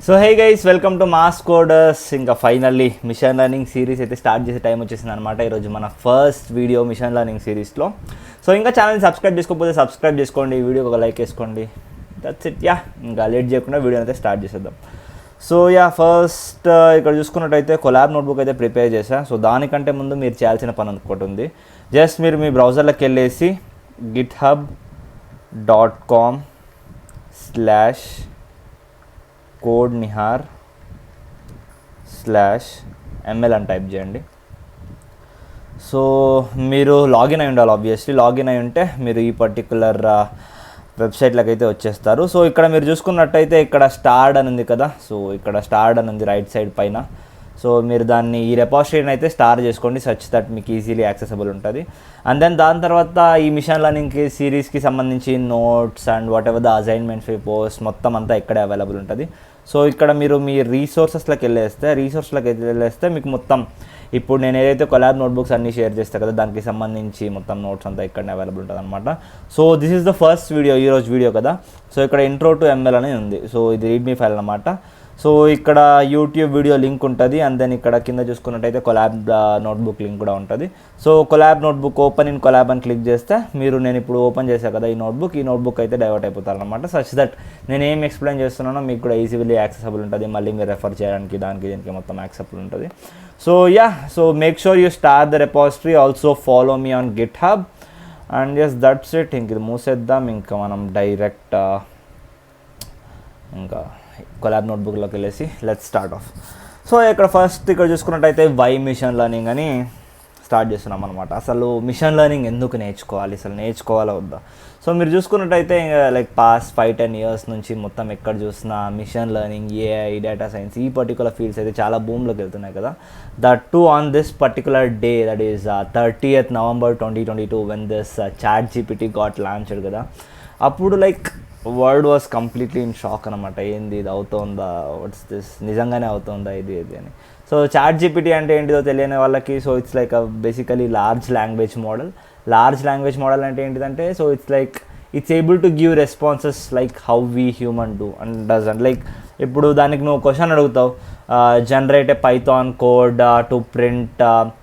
So hey guys, welcome to mass coders. ఇంకా finally machine learning series అయితే start చేసే time వచ్చేసింది అనమాట. ఈరోజు మన ఫస్ట్ వీడియో మిషన్ లెర్నింగ్ సిరీస్లో. సో ఇంకా ఛానల్ని సబ్స్క్రైబ్ చేసుకోకపోతే సబ్స్క్రైబ్ చేసుకోండి, వీడియోకి ఒక లైక్ వేసుకోండి. That's it. ఇంకా లేట్ చేయకుండా వీడియో అయితే స్టార్ట్ చేసేద్దాం. సో ఫస్ట్ ఇక్కడ చూసుకున్నట్టయితే కొలాబ్ నోట్బుక్ అయితే ప్రిపేర్ చేశా. సో దానికంటే ముందు మీరు చేయాల్సిన పని ఒకటి ఉంది. జస్ట్ మీరు మీ బ్రౌజర్లోకి వెళ్ళేసి github.com/codenihar/ml అని టైప్ చేయండి. సో మీరు లాగిన్ అయి ఉండాలి. ఆబ్వియస్లీ లాగిన్ అయి ఉంటే మీరు ఈ పర్టికులర్ వెబ్సైట్లోకి అయితే వచ్చేస్తారు. సో ఇక్కడ మీరు చూసుకున్నట్టయితే ఇక్కడ స్టార్ట్ అని ఉంది కదా. సో ఇక్కడ స్టార్ట్ అని ఉంది రైట్ సైడ్ పైన. సో మీరు దాన్ని ఈ రెపాజిటరీని అయితే స్టార్ చేసుకోండి సచ్ దట్ మీకు ఈజీలీ యాక్సెసిబుల్ ఉంటుంది. అండ్ దెన్ దాని తర్వాత ఈ మిషన్ లెర్నింగ్ సిరీస్కి సంబంధించి notes and what ever the assignments post మొత్తం అంతా ఇక్కడే అవైలబుల్ ఉంటుంది. సో ఇక్కడ మీరు మీ రీసోర్సెస్లోకి వెళ్ళేస్తే మీకు మొత్తం ఇప్పుడు నేను ఏదైతే కొలాబ్ నోట్బుక్స్ అన్నీ షేర్ చేస్తాను కదా, దానికి సంబంధించి మొత్తం నోట్స్ అంతా ఇక్కడనే అవైలబుల్ ఉంటుంది అనమాట. So this is the first video, ఈరోజు వీడియో కదా. సో ఇక్కడ ఇంట్రో టు ఎంఎల్ అని ఉంది. సో ఇది రీడ్మీ ఫైల్ అనమాట. సో ఇక్కడ యూట్యూబ్ వీడియో లింక్ ఉంటుంది. అండ్ దెన్ ఇక్కడ కింద చూసుకున్నట్టయితే కొలాబ్ నోట్బుక్ లింక్ కూడా ఉంటుంది. So collab notebook open in collab అని క్లిక్ చేస్తే నేను ఇప్పుడు ఓపెన్ చేశాను కదా ఈ నోట్బుక్ అయితే డైవర్ట్ అయిపోతారనమాట. సచ్ దట్ నేను ఏం ఎక్స్ప్లెయిన్ చేస్తున్నానో మీకు కూడా ఈజీలీ యాక్సెసిబుల్ ఉంటుంది. మళ్ళీ మీరు రెఫర్ చేయడానికి దీనికి మొత్తం యాక్సెసిబుల్ ఉంటుంది. So so make sure you start the repository. Also follow me on GitHub. And that's it. ఇంక ఇది మూసేద్దాం. ఇంకా మనం డైరెక్ట్ ఇంకా కొలాబ్ నోట్బుక్లోకి వెళ్ళేసి లెట్స్ స్టార్ట్ ఆఫ్. సో ఇక్కడ చూసుకున్నట్టయితే వై మిషన్ లెర్నింగ్ అని స్టార్ట్ చేస్తున్నాం అనమాట. అసలు మిషన్ లెర్నింగ్ ఎందుకు నేర్చుకోవాలి, అసలు నేర్చుకోవాలా వద్దా? సో మీరు చూసుకున్నట్టయితే లైక్ పాస్ట్ 5-10 ఇయర్స్ నుంచి మొత్తం ఎక్కడ చూసినా machine learning, AI, data science ఈ పర్టికులర్ ఫీల్డ్స్ అయితే చాలా బూమ్లోకి వెళ్తున్నాయి కదా. That to on this particular day, that is 30th November 2022 when this ChatGPT got launched కదా. అప్పుడు like world was completely in shock అనమాట. ఏంది ఇది అవుతుందా, వాట్స్ దిస్, నిజంగానే అవుతుందా ఇది అని. సో ChatGPT అంటే ఏంటిదో తెలియని వాళ్ళకి, so it's like basically large language model అంటే ఏంటిదంటే, so it's able to give responses like how we human do and does. And like ఇప్పుడు దానికి నువ్వు క్వశ్చన్ అడుగుతావు, generate a Python code to print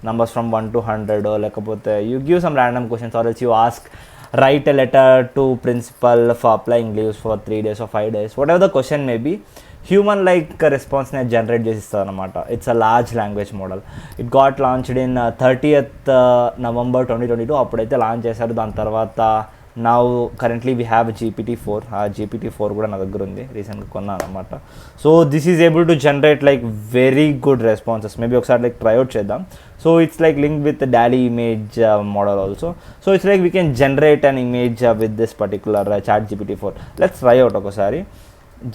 numbers from 1 to 100, లేకపోతే you give some random questions or else you ask write a letter to principal for applying leaves for 3 days or 5 days, whatever the question may be. Human like రెస్పాన్స్ని generate చేసి ఇస్తుంది అనమాట. It's a large language model. It got launched in 30th November 2022. అప్పుడైతే launch చేశారు. దాని తర్వాత now currently we have GPT-4. ఆ GPT-4 కూడా నా దగ్గర ఉంది, రీసెంట్గా కొన్నాను అనమాట. So this is able to generate like very good responses. Maybe ఒకసారి లైక్ ట్రైఅవుట్ చేద్దాం. So it's like link with DALL-E image model also. So it's like we can generate an image with this particular ChatGPT-4. Let's try out ఒకసారి.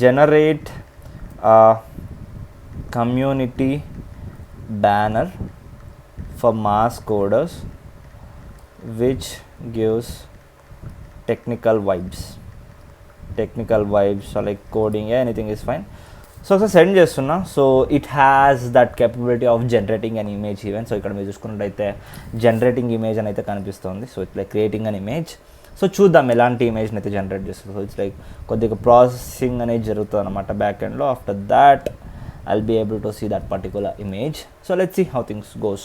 Generate community banner for mass coders which gives technical vibes or like coding, anything is fine. So send చేస్తున్నా. So it has that capability of generating an image even. So ఇక్కడ మీరు చూసుకున్నట్టయితే generating image అని అయితే కనిపిస్తుంది. So it's like creating an image. So చూద్దాం ఎలాంటి ఇమేజ్ని అయితే జనరేట్ చేస్తుంది. సో ఇట్స్ లైక్ కొద్దిగా ప్రాసెసింగ్ అనేది జరుగుతుంది అనమాట బ్యాక్ ఎండ్లో. After that I'll be able to see that particular image. So let's see how things goes.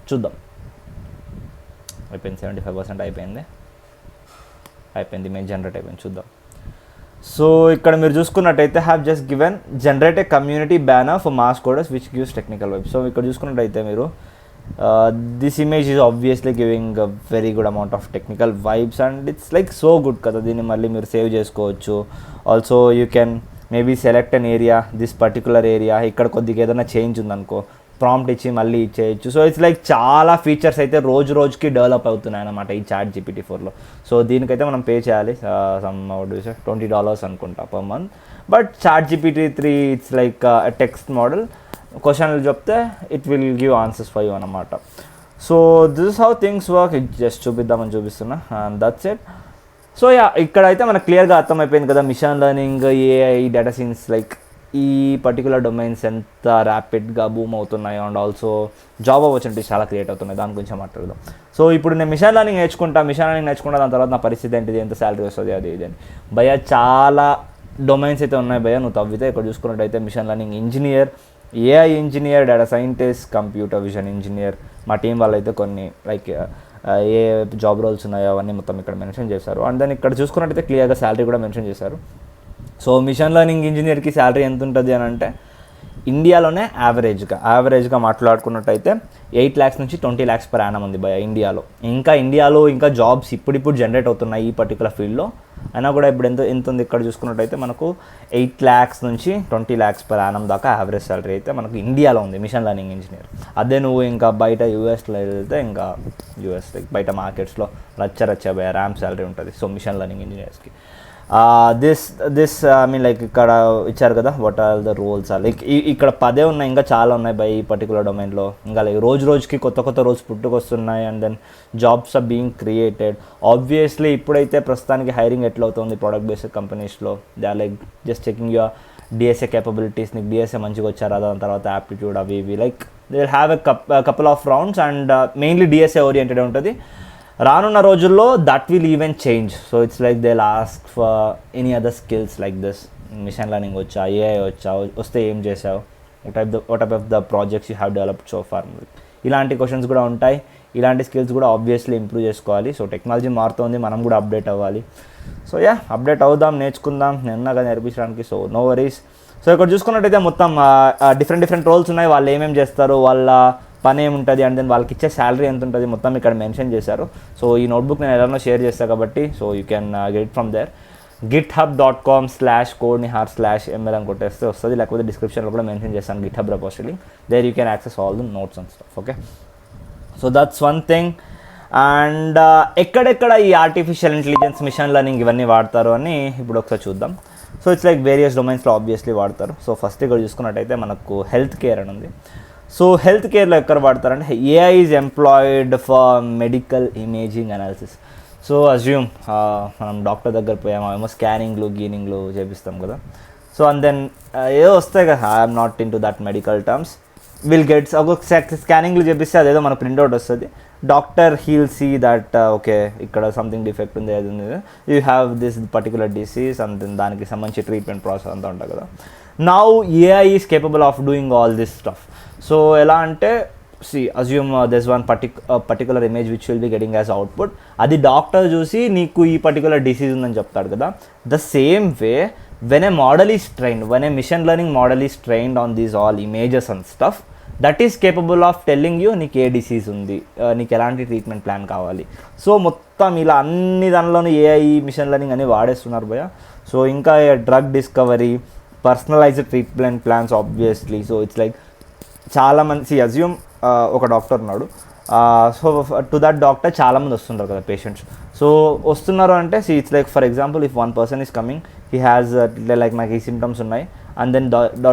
చూద్దాం. అయిపోయింది, 75% అయిపోయింది. ఇమేజ్ జనరేట్ అయిపోయింది. చూద్దాం. సో ఇక్కడ మీరు చూసుకున్నట్టయితే have just given generate a community banner for mass coders which gives technical vibes. So ఇక్కడ చూసుకున్నట్టయితే మీరు this image is obviously giving a very good amount of technical vibes and it's like so good కదా. దీన్ని మళ్ళీ మీరు save చేసుకోవచ్చు. Also you can maybe select an area, this particular area. ఇక్కడ కొద్దిగా ఏదైనా చేంజ్ ఉందనుకో ప్రాంప్ట్ ఇచ్చి మళ్ళీ ఇచ్చేయచ్చు. సో ఇట్స్ లైక్ చాలా ఫీచర్స్ అయితే రోజుకి డెవలప్ అవుతున్నాయి అన్నమాట ఈ ChatGPT-4లో. సో దీనికైతే మనం పే చేయాలి $20 అనుకుంటా per month. But ChatGPT-3 it's like text model. క్వశ్చన్లు చెప్తే it will give answers for you అన్నమాట. So this is how things work. Just చూపిద్దామని చూపిస్తున్నా అండ్ దట్స్ ఇట్. సో ఇక్కడైతే మనకు క్లియర్గా అర్థమైపోయింది కదా machine learning, AI, data science like ఈ పర్టికులర్ డొమైన్స్ ఎంత ర్యాపిడ్గా బూమ్ అవుతున్నాయో అండ్ ఆల్సో జాబ్ ఆపర్చునిటీస్ చాలా క్రియేట్ అవుతున్నాయి. దాని గురించి మాట్లాడదాం. సో ఇప్పుడు నేను మిషన్ లెర్నింగ్ నేర్చుకుంటా, దాని తర్వాత నా పరిస్థితి ఏంటిది, ఎంత శాలరీ వస్తుంది, అది ఇది అని భయ చాలా డొమైన్స్ అయితే ఉన్నాయి భయ్య, నువ్వు తవ్వితే ఇక్కడ చూసుకున్నట్టయితే machine learning engineer, AI engineer, data scientist, computer vision engineer. మా టీం వాళ్ళు అయితే కొన్ని లైక్ ఏ జాబ్ రోల్స్ ఉన్నాయో అవన్నీ మొత్తం ఇక్కడ మెన్షన్ చేశారు. అండ్ దెన్ ఇక్కడ చూసుకున్నట్టయితే క్లియర్గా శాలరీ కూడా మెన్షన్ చేశారు. సో మిషన్ లెర్నింగ్ ఇంజనీర్కి శాలరీ ఎంత ఉంటుంది అని అంటే ఇండియాలోనే యావరేజ్గా మాట్లాడుకున్నట్టయితే 8 lakhs నుంచి 20 lakhs per annum ఉంది భయ ఇండియాలో. ఇండియాలో జాబ్స్ ఇప్పుడు జనరేట్ అవుతున్నాయి ఈ పర్టికులర్ ఫీల్డ్లో. అయినా కూడా ఇప్పుడు ఎంత ఉంది ఇక్కడ చూసుకున్నట్టయితే మనకు 8 lakhs నుంచి 20 lakhs per annum దాకా యావరేజ్ సాలరీ అయితే మనకు ఇండియాలో ఉంది మిషన్ లెర్నింగ్ ఇంజనీర్. అదే నువ్వు ఇంకా బయట యూఎస్లో వెళ్తే ఇంకా యూఎస్ బయట మార్కెట్స్లో రచ్చ భయ ర్యామ్ సాలరీ ఉంటుంది. సో మిషన్ లెర్నింగ్ ఇంజనీర్స్కి దిస్ ఐ మీన్ లైక్ ఇక్కడ ఇచ్చారు కదా what are the roles like ఇక్కడ 10 ఉన్నాయి, ఇంకా చాలా ఉన్నాయి బై ఈ పర్టికులర్ డొమైన్లో. ఇంకా లైక్ రోజుకి కొత్త రోల్స్ పుట్టుకొస్తున్నాయి. And then jobs are being created. Obviously ఇప్పుడైతే ప్రస్తుతానికి హైరింగ్ ఎట్లా అవుతుంది ప్రోడక్ట్ బేస్డ్ కంపెనీస్లో, they are like just checking your DSA capabilities. నీకు డిఎస్ఏ మంచిగా వచ్చారా, దాని తర్వాత యాప్టిట్యూడ్ అవి ఇవి like they will have a couple of rounds and mainly DSA oriented ఉంటుంది. రానున్న రోజుల్లో that will even change. So it's like they ask for any other skills like this. Machine learning వచ్చా, ఏఐ వచ్చా, వస్తే ఏం చేసావు, what type of the projects you have developed so far, ఇలాంటి questions కూడా ఉంటాయి. ఇలాంటి స్కిల్స్ కూడా ఆబ్వియస్లీ ఇంప్రూవ్ చేసుకోవాలి. సో టెక్నాలజీ మారుతుంది, మనం కూడా అప్డేట్ అవ్వాలి. సో అప్డేట్ అవుదాం, నేర్చుకుందాం, నిన్నగా నేర్పించడానికి. So no worries. సో ఇక్కడ చూసుకున్నట్టయితే మొత్తం డిఫరెంట్ రోల్స్ ఉన్నాయి. వాళ్ళు ఏమేమి చేస్తారు, వాళ్ళ పని ఏముంటుంది, అండ్ దెన్ వాళ్ళకి ఇచ్చే శాలరీ ఎంత ఉంటుంది మొత్తం ఇక్కడ మెన్షన్ చేశారు. సో ఈ నోట్బుక్ నేను ఎలానో షేర్ చేస్తాను కాబట్టి so you can get from there. github.com/codenihar/ml అని కొట్టేస్తే వస్తుంది, లేకపోతే డిస్క్రిప్షన్లో కూడా మెన్షన్ చేస్తాను GitHub repository. There you can access all the notes and stuff. Okay, so that's one thing. And ఎక్కడెక్కడ ఈ ఆర్టిఫిషియల్ ఇంటెలిజెన్స్, మిషన్ లెర్నింగ్ ఇవన్నీ వాడతారు అని ఇప్పుడు ఒకసారి చూద్దాం. సో ఇట్స్ లైక్ వేరియస్ డొమైన్స్లో ఆబ్వియస్లీ వాడతారు. సో ఫస్ట్ ఇక్కడ చూసుకున్నట్టయితే మనకు హెల్త్ కేర్ అని ఉంది. సో హెల్త్ కేర్లో ఎక్కడ వాడతారంటే AI is employed for medical imaging analysis. So assume మనం డాక్టర్ దగ్గర పోయామేమో స్కానింగ్లు చేపిస్తాం కదా. సో అండ్ దెన్ ఏదో వస్తాయి కదా, I'm not into that medical terms, will gets ఒక స్కానింగ్లు చేపిస్తే అదేదో మన ప్రింట్అవుట్ వస్తుంది. Doctor he'll see that okay ఇక్కడ సంథింగ్ డిఫెక్ట్ ఉంది, అది ఉంది, you have this particular disease and then దానికి సంబంధించి ట్రీట్మెంట్ ప్రాసెస్ అంతా ఉంటుంది కదా. Now AI is capable of doing all this stuff. So ఎలా అంటే assume this one particular image which will be getting as output. అది డాక్టర్ చూసి నీకు ఈ పర్టికులర్ డిసీజ్ ఉందని చెప్తాడు కదా. The same way when a model is trained, when a machine learning model is trained on these all images and stuff, that is capable of telling you నీకు ఏ disease ఉంది, నీకు ఎలాంటి ట్రీట్మెంట్ ప్లాన్ కావాలి. So మొత్తం ఇలా అన్ని దానిలోనూ AI machine learning అని వాడేస్తున్నారు భయ. సో ఇంకా drug discovery, personalised treatment plans obviously. So it's like చాలామంది అజ్యూమ్ ఒక డాక్టర్ ఉన్నాడు. సో టు దట్ డాక్టర్ చాలామంది వస్తుంటారు కదా పేషెంట్స్. సో వస్తున్నారు అంటే it's like for example if one person is coming, he has like నాకు ఈ సిమ్టమ్స్ ఉన్నాయి అండ్ దెన్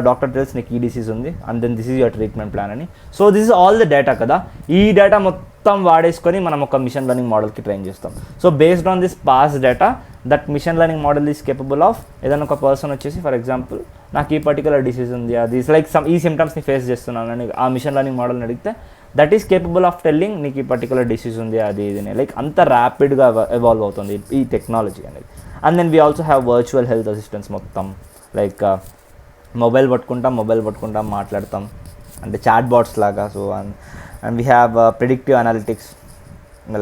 డాక్టర్ టెల్స్ నీకు ఈ డిసీజ్ ఉంది and then this is your treatment plan అని. So this is all the data కదా. ఈ data మొత్తం వాడేసుకొని మనం ఒక మిషన్ లెర్నింగ్ మోడల్కి ట్రైన్ చేస్తాం. So based on this past data that machine learning model is capable of ఏదైనా ఒక పర్సన్ వచ్చేసి ఫర్ ఎగ్జాంపుల్ నాకు ఈ పర్టికులర్ డిసీజ్ ఉంది, అది లైక్ ఈ సిమ్టమ్స్ని ఫేస్ చేస్తున్నాను అని ఆ మిషన్ లెర్నింగ్ మోడల్ని అడిగితే that is capable of telling నీకు ఈ పర్టికులర్ డిసీజ్ ఉంది అది ఇది లైక్ అంత ర్యాపిడ్గా ఎవాల్వ్ అవుతుంది ఈ టెక్నాలజీ అనేది. And then we also have virtual health assistants మొత్తం లైక్ మొబైల్ పట్టుకుంటాం మాట్లాడతాం అంటే చాట్ బాట్స్ లాగా. So and we have predictive analytics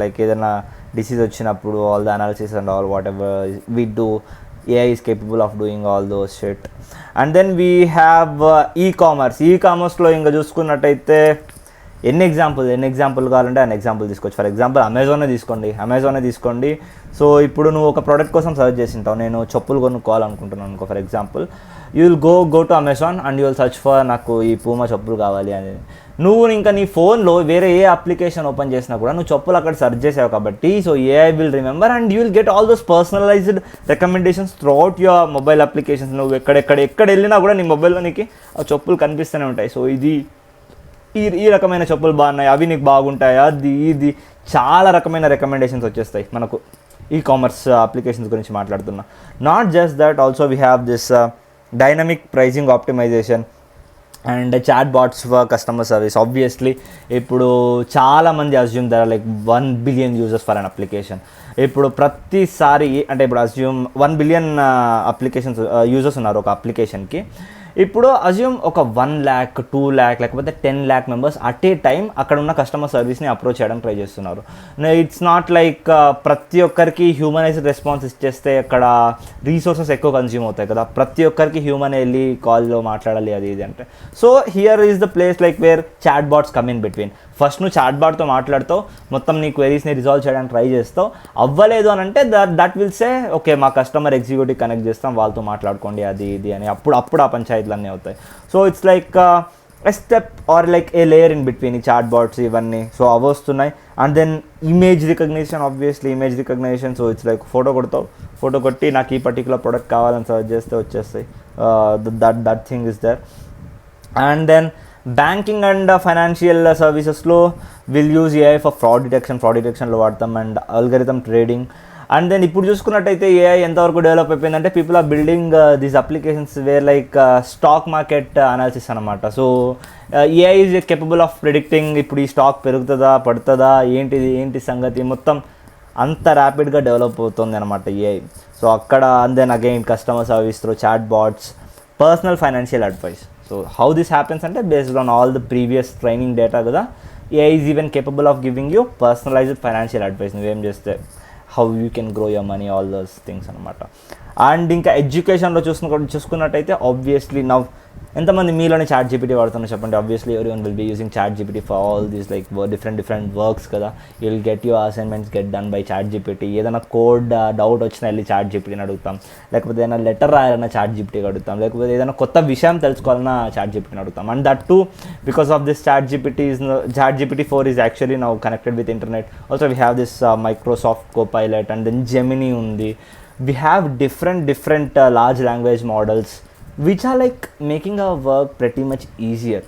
like ఏదైనా డిసీజ్ వచ్చినప్పుడు all the analysis and all whatever we do, AI is capable of doing all those shit. And then we have ఈ-కామర్స్లో ఇంకా చూసుకున్నట్టయితే ఎన్ని example కావాలంటే అన్ని example తీసుకోవచ్చు. For example అమెజానే తీసుకోండి. So ఇప్పుడు నువ్వు ఒక ప్రోడక్ట్ కోసం సర్చ్ చేసింటావు, నేను చెప్పులు కొనుక్కోవాలనుకుంటున్నాను అనుకో for example, you will go to Amazon and you will search for నాకు ఈ పూమా చెప్పులు కావాలి అని. నువ్వు ఇంకా నీ ఫోన్లో వేరే ఏ అప్లికేషన్ ఓపెన్ చేసినా కూడా నువ్వు చెప్పులు అక్కడ సర్చ్ చేసావు కాబట్టి so AI will remember and you will get all those personalised recommendations throughout your mobile applications. నువ్వు ఎక్కడ వెళ్ళినా కూడా నీ మొబైల్లో నీకు ఆ చెప్పులు కనిపిస్తూనే ఉంటాయి. సో ఈ రకమైన చెప్పులు బాగున్నాయి, అవి నీకు బాగుంటాయి, ఇది చాలా రకమైన రికమెండేషన్స్ వచ్చేస్తాయి మనకు ఈ-కామర్స్ అప్లికేషన్స్ గురించి మాట్లాడుతున్నా. Not just that, also we have this dynamic pricing optimisation. And chat bots for customer service. Obviously ఇప్పుడు చాలామంది assume there like 1 billion users for an application. ఇప్పుడు ప్రతిసారి అంటే ఇప్పుడు అజ్యూమ్ 1 బిలియన్ అప్లికేషన్స్ యూజర్స్ ఉన్నారు ఒక అప్లికేషన్కి. ఇప్పుడు అజ్యూమ్ ఒక 1 lakh 2 lakh లేకపోతే 10 lakh members at a time అక్కడ ఉన్న కస్టమర్ సర్వీస్ని అప్రోచ్ చేయడానికి ట్రై చేస్తున్నారు. ఇట్స్ నాట్ లైక్ ప్రతి ఒక్కరికి హ్యూమనైజ్డ్ రెస్పాన్స్ ఇచ్చేస్తే అక్కడ రీసోర్సెస్ ఎక్కువ కన్జ్యూమ్ అవుతాయి కదా, ప్రతి ఒక్కరికి హ్యూమన్ వెళ్ళి కాల్లో మాట్లాడాలి అది ఇది అంటే. So here is the place like where chat bots come in between. First నువ్వు చాట్ బాట్తో మాట్లాడుతావు, మొత్తం నీ క్వెరీస్ని రిజాల్వ్ చేయడానికి ట్రై చేస్తావు, అవ్వలేదు అని అంటే దట్ విల్ సే ఓకే మా కస్టమర్ ఎగ్జిక్యూటివ్ కనెక్ట్ చేస్తాం, వాళ్ళతో మాట్లాడుకోండి అది ఇది అని. అప్పుడు ఆ పంచాయతీలన్నీ అవుతాయి. So it's like a step or like a layer in between ఈ చాట్ బాట్స్ ఇవన్నీ. సో అవి వస్తున్నాయి. And then image recognition, obviously image recognition. So it's like photo కొడతావు, ఫోటో కొట్టి నాకు ఈ పర్టికులర్ ప్రోడక్ట్ కావాలని సర్చ్ చేస్తే వచ్చేస్తాయి. That thing is there. And then banking and financial సర్వీసెస్లో will use AI for fraud డిటెక్షన్లో వాడతాం, and algorithm trading. And then ఇప్పుడు చూసుకున్నట్టయితే ఏఐ ఎంతవరకు డెవలప్ అయిపోయిందంటే people are building these applications where like stock market analysis అనమాట. So AI is capable of predicting ఇప్పుడు ఈ స్టాక్ పెరుగుతుందా పడుతుందా ఏంటి సంగతి మొత్తం అంత ర్యాపిడ్గా డెవలప్ అవుతుంది అనమాట ఏఐ. సో అక్కడ and then again customer service through chat bots, personal financial advice. So how this happens అంటే based on all the previous training data కదా, AI is even capable of giving you personalised financial advice. నువ్వేం చేస్తే how you can grow your money, all those things అనమాట. And ఇంకా ఎడ్యుకేషన్లో చూసుకున్నట్టయితే obviously now ఎంతమంది మీలోనే చాట్ జీపీటీ వాడుతున్నారు చెప్పండి. Obviously everyone will be using ChatGPT for all these like different works కదా. You will get your assignments get done by ChatGPT. ఏదైనా కోడ్ డౌట్ వచ్చినా వెళ్ళి చాట్ జీపీటీని అడుగుతాం, లేకపోతే ఏదైనా లెటర్ రాయాలన్నా చాట్ జీపీటీకి అడుగుతాం, లేకపోతే ఏదైనా కొత్త విషయం తెలుసుకోవాలన్నా చాట్ జీపీటీని అడుగుతాం. And that too because of this ChatGPT 4 is actually now connected with internet. Also we have this Microsoft Copilot and then Gemini ఉంది. We have different large language models which are like making our work pretty much easier.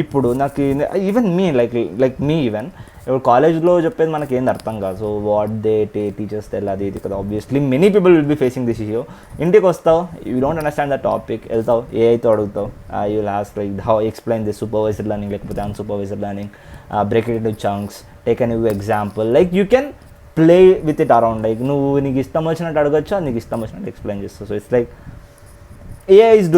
ఇప్పుడు నాకు even మీ like me even ఇప్పుడు కాలేజ్లో చెప్పేది మనకి ఏంది అర్థం కాదు. సో వాట్ దే టీచర్స్ తెలియదు ఇది కదా. Obviously many people will be facing this issue. ఇంటికి వస్తావు, you don't understand the topic, వెళ్తావు ఏఐతో అడుగుతావు, you will ask like how explain this supervised learning లేకపోతే unsupervised learning, break it into chunks, take an example, like you can play with it around. Like నువ్వు నీకు ఇష్టం వచ్చినట్టు అడగచ్చు, నీకు ఇష్టం వచ్చినట్టు ఎక్స్ప్లెయిన్ చేస్తావు. So it's like AI is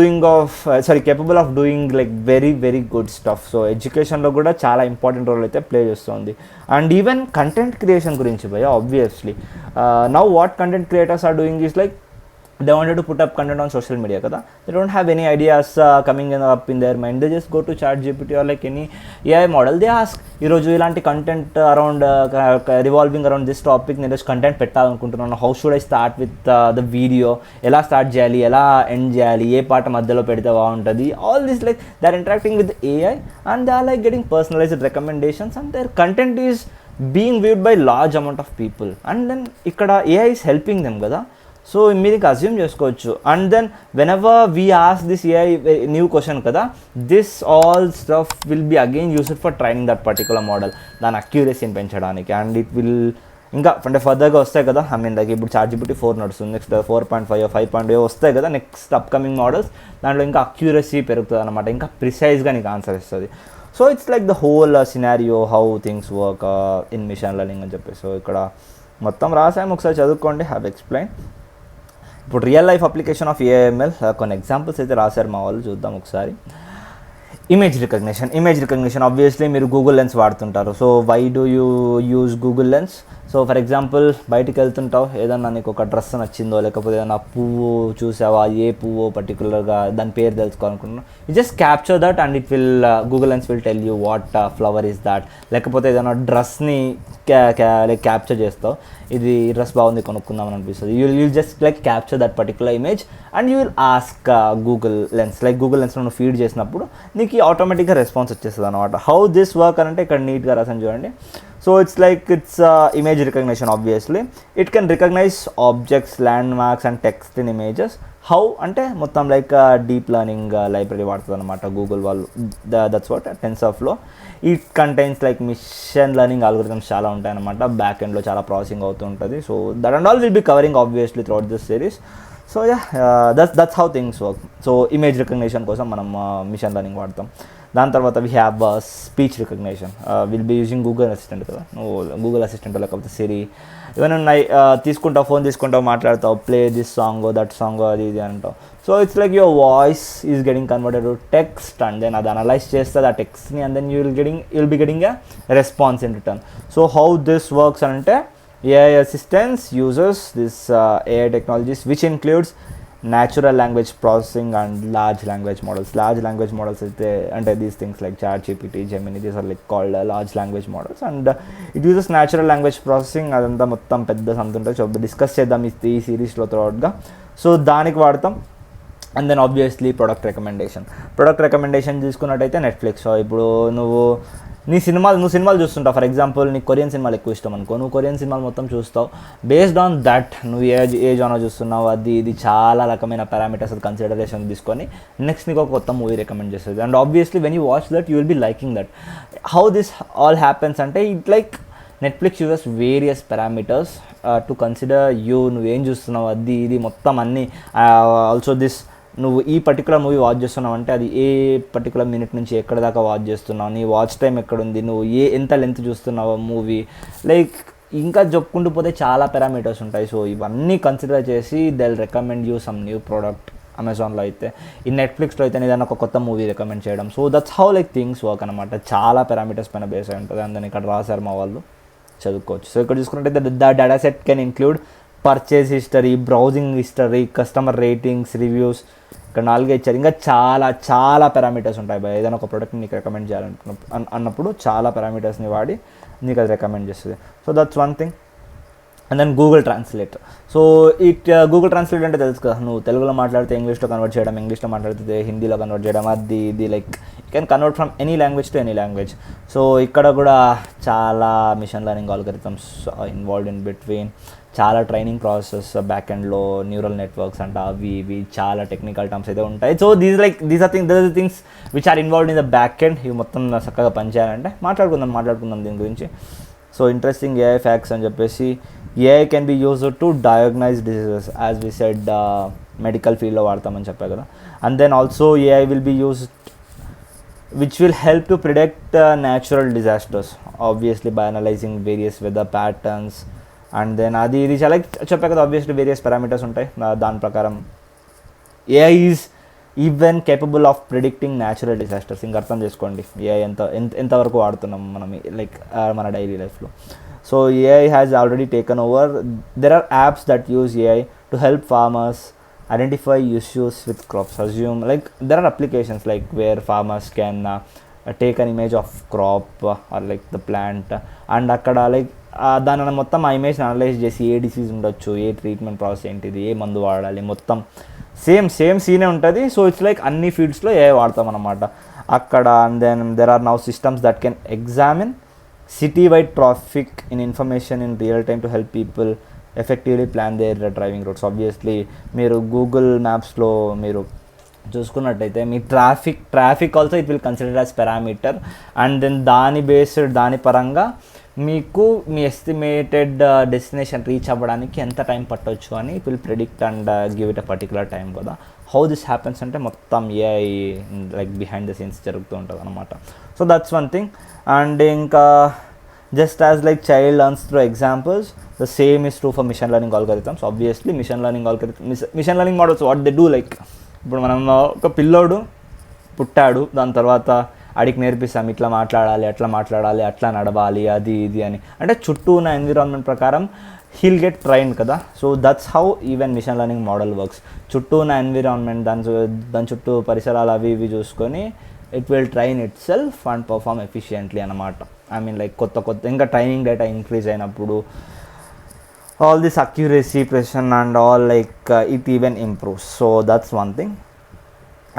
capable of doing like very good stuff. So ఎడ్యుకేషన్లో కూడా చాలా ఇంపార్టెంట్ రోల్ అయితే ప్లే చేస్తుంది. అండ్ ఈవెన్ కంటెంట్ క్రియేషన్ గురించి భయ్యా obviously now what content creators are doing is like they wanted to put up content on social media kada. They don't have any ideas coming up in their mind. They just go to chat gpt or like any AI model. They ask ee roju ilanti content around revolving around this topic నేను content పెట్టాలనుకుంటున్నాను, how should I start with the video, ఎలా start చేయాలి, ఎలా end చేయాలి, ఏ పాట మధ్యలో పెడితే బాగుంటుంది, all this like they are interacting with AI and they are like getting personalized recommendations and their content is being viewed by large amount of people. And then ఇక్కడ AI is helping them కదా. So మీరు ఇంకా assume చేసుకోవచ్చు. And then whenever we ask this AI new question కదా, this all stuff will be again used for training that particular model, దాని అక్యూరసీని పెంచడానికి. And it will ఇంకా అంటే ఫర్దర్గా వస్తాయి కదా. ఐ మీన్ లైక్ ఇప్పుడు చాట్ జీపీటీ 4 నడుస్తుంది, నెక్స్ట్ 4.5 5.0 వస్తాయి కదా నెక్స్ట్ అప్కమింగ్ మోడల్స్. దాంట్లో ఇంకా అక్యూరసీ పెరుగుతుంది అనమాట, ఇంకా ప్రిసైజ్గా నీకు ఆన్సర్ ఇస్తుంది. So it's like the whole scenario how things work in machine learning అని చెప్పి. సో ఇక్కడ మొత్తం రాసాము, ఒకసారి చదువుకోండి, హ్యావ్ ఎక్స్ప్లెయిన్. ఇప్పుడు real life application of AIML కొన్ని ఎగ్జాంపుల్స్ అయితే రాశారు మా వాళ్ళు, చూద్దాం ఒకసారి. ఇమేజ్ రికగ్నిషన్ ఆబ్వియస్లీ మీరు గూగుల్ లెన్స్ వాడుతుంటారు. So why do you use Google Lens? So for example బయటికి వెళ్తుంటావు, ఏదన్నా నీకు ఒక డ్రెస్ నచ్చిందో లేకపోతే ఏదైనా పువ్వు చూసావా, ఏ పువ్వు పర్టికులర్గా దాని పేరు తెలుసుకోవాలనుకుంటున్నావు, you just capture that and it will Google Lens will tell you what flower is that. లేకపోతే ఏదైనా డ్రెస్ని లైక్ క్యాప్చర్ చేస్తావు, ఇది డ్రెస్ బాగుంది కొనుక్కుందామని అనిపిస్తుంది, you will just like capture that particular image and you will ask Google Lens. Like Google లెన్స్లో నువ్వు feed చేసినప్పుడు నీకు ఆటోమేటిక్గా రెస్పాన్స్ వచ్చేస్తుంది అనమాట. హౌ దిస్ వర్క్ అని అంటే ఇక్కడ నీట్గా రాసాను చూడండి. So it's image recognition. Obviously it can recognise objects, landmarks and text in images. How అంటే మొత్తం లైక్ డీప్ లెర్నింగ్ లైబ్రరీ వాడుతుంది అనమాట గూగుల్ వాళ్ళు. That's what TensorFlow. It contains like machine learning algorithms చాలా ఉంటాయన్నమాట, బ్యాక్ ఎండ్లో చాలా processing అవుతూ ఉంటుంది. So that and all will be covering obviously throughout this series. So yeah, that's how things work. So image recognition కోసం మనం machine learning వాడతాం. దాని తర్వాత we have speech recognition. Will be using Google Assistant కదా, నువ్వు Google assistant లేకపోతే సిరి ఏమైనా తీసుకుంటావు, ఫోన్ తీసుకుంటావు, మాట్లాడతావు, play this song that song అది ఇది అంటావు. So it's like your voice is getting converted to text and then అది అనలైజ్ చేస్తుంది ఆ టెక్స్ట్ని and then you'll be getting a response in return. So how this works అంటే AI assistance uses this AI technologies which includes natural language processing and large language models. Large language models అయితే అంటే these things like ChatGPT, Gemini, these are like called large language models and it uses natural language processing. అదంతా మొత్తం పెద్ద సంత ఉంటుంది. So discuss చేద్దాం ఈ సిరీస్లో త్రూఅవుట్గా. సో దానికి వాడతాం. And then obviously product recommendation తీసుకున్నట్టయితే నెట్ఫ్లిక్స్. సో ఇప్పుడు నువ్వు సినిమాలు చూస్తుంటావు. ఫర్ ఎగ్జాంపుల్ నీకు కొరియన్ సినిమాలు ఎక్కువ ఇష్టం అనుకో, నువ్వు కొరియన్ సినిమాలు మొత్తం చూస్తావు. బేస్డ్ ఆన్ దట్ నువ్వు ఏ జానర్ చూస్తున్నావు అది ఇది చాలా రకమైన పారామీటర్స్ అది కన్సిడరేషన్ తీసుకొని నెక్స్ట్ నీకు ఒక కొత్త మూవీ రికమెండ్ చేస్తుంది. And obviously when you watch that you will be liking that. How this all happens అంటే it like Netflix uses various parameters to consider నువ్వేం చూస్తున్నావు అది ఇది మొత్తం అన్నీ. ఆల్సో దిస్ నువ్వు ఈ పర్టికులర్ మూవీ వాచ్ చేస్తున్నావు అంటే అది ఏ పర్టికులర్ మినిట్ నుంచి ఎక్కడ దాకా వాచ్ చేస్తున్నావు, నీ వాచ్ టైం ఎక్కడుంది, నువ్వు ఎంత లెంత్ చూస్తున్నావు మూవీ, లైక్ ఇంకా చెప్పుకుంటూ పోతే చాలా పారామీటర్స్ ఉంటాయి. సో ఇవన్నీ కన్సిడర్ చేసి they will recommend you some new product. అమెజాన్లో అయితే, ఈ నెట్ఫ్లిక్స్లో అయితే ఏదైనా ఒక కొత్త మూవీ రికమెండ్ చేయడం. So that's how like things work అనమాట. చాలా పారామీటర్స్ పైన బేస్ అయి ఉంటుంది. అందుకని ఇక్కడ రాశారు మా వాళ్ళు, చదువుకోవచ్చు. సో ఇక్కడ చూసుకుంటే the data set can include purchase history, browsing history, customer ratings, reviews. ఇక్కడ 4 ఇచ్చారు. ఇంకా చాలా పారామీటర్స్ ఉంటాయి బాయ్. ఏదైనా ఒక ప్రోడక్ట్ని నీకు రికమెండ్ అన్నప్పుడు చాలా పారామీటర్స్ని వాడి నీకు అది రికమెండ్ చేస్తుంది. So that's one thing. And then Google translate. So Google translate అంటే తెలుసు కదా, నువ్వు తెలుగులో మాట్లాడితే ఇంగ్లీష్లో కన్వర్ట్ చేయడం, ఇంగ్లీష్లో మాట్లాడితే హిందీలో కన్వర్ట్ చేయడం, అది ఇది like you can convert from any language to any language. So ఇక్కడ కూడా చాలా machine learning algorithms involved in between. చాలా ట్రైనింగ్ ప్రాసెస్ బ్యాక్ ఎండ్లో, న్యూరల్ నెట్వర్క్స్ అంట, అవి ఇవి చాలా టెక్నికల్ టర్మ్స్ అయితే ఉంటాయి. So these are things which are involved in the back end. ఇవి మొత్తం చక్కగా పనిచేయాలంటే మాట్లాడుకుందాం దీని గురించి. సో ఇంట్రెస్టింగ్ ఏఐ ఫ్యాక్ట్స్ అని చెప్పేసి, AI can be used to diagnose diseases as we said, medical ఫీల్డ్లో వాడతామని చెప్పా కదా. And then also AI will be used which will help to predict natural disasters, obviously by analyzing various weather patterns. And then అది ఇది చాలా చెప్పా కదా, obviously various parameters ఉంటాయి. దాని ప్రకారం AI is even capable of predicting natural disasters. ఇంకా అర్థం చేసుకోండి ఏఐ ఎంతవరకు వాడుతున్నాం మనం లైక్ మన డైలీ లైఫ్లో. So AI has already taken over. There are apps that use AI to help farmers identify issues with crops. Assume like there are applications like where farmers can take an image of crop or like the plant and akkada like దానిని మొత్తం ఆ ఇమేజ్ని analyse చేసి ఏ disease ఉండొచ్చు, ఏ treatment process ఏంటిది, ఏ మందు వాడాలి, మొత్తం సేమ్ సీనే ఉంటుంది. సో ఇట్స్ లైక్ అన్ని ఫీల్డ్స్లో ఏ వాడతాం అనమాట అక్కడ. And then there are now systems that can examine city wide traffic in information in real time to help people effectively plan their driving routes. Obviously మీరు గూగుల్ మ్యాప్స్లో మీరు చూసుకున్నట్టయితే మీ traffic also it will consider as parameter. And then దాని పరంగా మీకు మీ estimated destination reach అవ్వడానికి ఎంత టైం పట్టవచ్చు అని it will predict and give it a particular time కదా. హౌ దిస్ హ్యాపెన్స్ అంటే మొత్తం AI like behind the scenes జరుగుతూ ఉంటుంది అనమాట. So that's one thing. And ఇంకా just as like child learns through examples, the same is true for machine learning algorithms. Obviously machine learning models what they do, like ఇప్పుడు మనం ఒక పిల్లోడు పుట్టాడు, దాని తర్వాత అడిగి నేర్పిస్తాం ఇట్లా మాట్లాడాలి, అట్లా నడవాలి, అది ఇది అని. అంటే చుట్టూ ఉన్న ఎన్విరాన్మెంట్ ప్రకారం హీల్ గెట్ ట్రైన్డ్ కదా. So that's how even machine learning model works. చుట్టూ ఉన్న ఎన్విరాన్మెంట్ దాని చుట్టూ పరిసరాలు అవి ఇవి చూసుకొని it will train itself and perform efficiently అనమాట. ఐ మీన్ లైక్ కొత్త ఇంకా ట్రైనింగ్ డేటా ఇంక్రీజ్ అయినప్పుడు all this accuracy, precision and all like it even improves. So that's one thing.